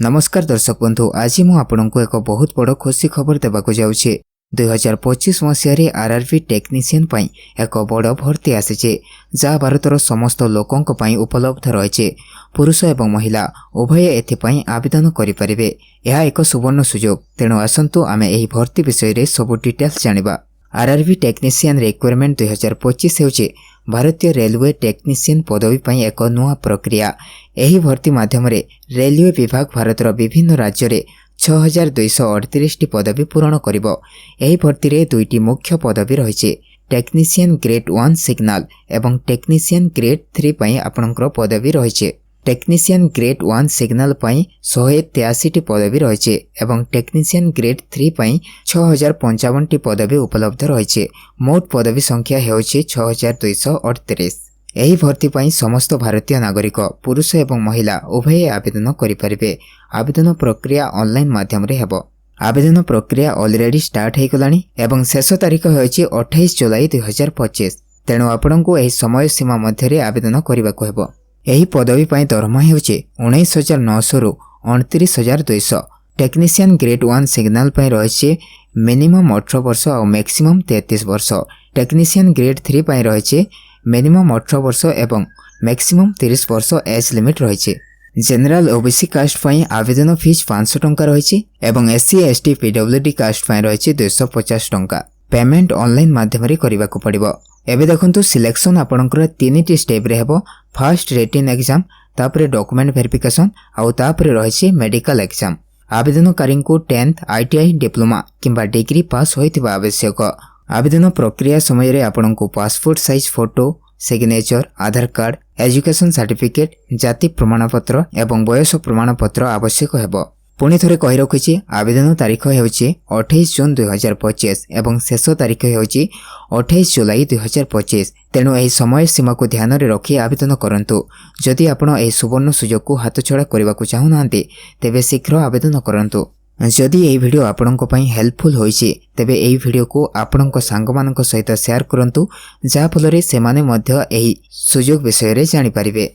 नमस्कार दर्शक बंधु, आज मु आपनको एक बहुत बड़ खुशी खबर देवाक जाऊँगी। 2025 मसीह आरआरबी टेक्नीशियन पई एक बड़ भर्ती आसी जहाँ भारतर समस्त लोकों पई उपलब्ध रही। पुरुष एवं महिला उभय एथिपाई आवेदन करें। यह एक सुवर्ण सुजोग। तेणु आसंतु आमे एही भर्ती विषय रे सब डिटेल्स जानिबा। आरआरबी टेक्नीशियन रिक्वायरमेंट 2025 होचे भारतीय रेलवे टेक्नीशियन पदवी पई एक नुआ प्रक्रिया। एही भर्ती माध्यम रेलवे विभाग भारतर विभिन्न राज्य रे 6238 टी पदवी पूरण करिवो। एही भर्ती रे दुईटी मुख्य पदवी रहिছে। टेक्नीशियन ग्रेड 1 सिग्नल एवं टेक्नीशियन ग्रेड 3 पई आपनकर पदवी रहिছে। टेक्नीशियन ग्रेड 1 सिग्नल पई 183 टी पदवी रहिছে एवं टेक्नीशियन ग्रेड 3 पई 6055 टी पदवी उपलब्ध रहिছে। मोट पदवी संख्या हेउछि 6238। एही भर्ती पई समस्त भारतीय नागरिक पुरुष एवं महिला उभय आवेदन करिपारिबे। आवेदन प्रक्रिया ऑनलाइन माध्यम रे हेबो। आवेदन प्रक्रिया ऑलरेडी स्टार्ट हे गलानी एवं शेष तारीख हेउछि 28 जुलाई 2025। तेणु आपनको एही समय सीमा मध्य रे आवेदन करिबाको हेबो। एही पदवी पई दरमा हेउछि 19900 रु 29200। टेक्नीशियन ग्रेड 1 सिग्नल पई रहिছে मिनिमम 18 वर्ष और मैक्सिमम 33 वर्ष। टेक्नीशियन ग्रेड 3 पई रहिছে मिनिमम 18 वर्ष एवं मैक्सिमम 30 वर्ष एज लिमिट रहिছে। जनरल ओबीसी कास्ट पई आवेदन फीस 500 टंका रहिছে एवं एससी एसटी पीडब्ल्यूडी कास्ट पई रहिছে 250 टंका। पेमेंट ऑनलाइन माध्यम रे करिबाको पड़िबो। एबे देखंतु सिलेक्शन आपनकर 3टी स्टेप रे हेबो। फर्स्ट रिटन एग्जाम, तापरे डॉक्यूमेंट वेरिफिकेशन आउ तापरे रहिছে मेडिकल एग्जाम। आवेदनकारी को 10th आईटीआई डिप्लोमा किंबा डिग्री पास होइतिबा आवश्यक। आवेदन प्रक्रिया समय रे आपनको पासपोर्ट साइज फोटो, सिग्नेचर, आधार कार्ड, एजुकेशन सर्टिफिकेट, जाति प्रमाणपत्र एवं वयस प्रमाणपत्र आवश्यक हेबो। पुणी थरे कहि रखिछि आवेदन तारीख हेउछि 28 जून 2025 एवं शेष तारीख हेउछि 28 जुलाई 2025। तेणु एही समय सीमा को ध्यान रे रखी आवेदन करंतु। जदि आपण एही सुवर्ण सुजोग को हातछड़ा करबा को चाहू नांती तेबे शीघ्र आवेदन करंतु। जदि एही वीडियो आपणको पई हेल्पफुल होइछि तेबे एही वीडियो को आपणको सांगमानक सहित शेयर करंतु, जा फल रे सेमाने मध्य एही सुजोग विषय रे जानि परिबे।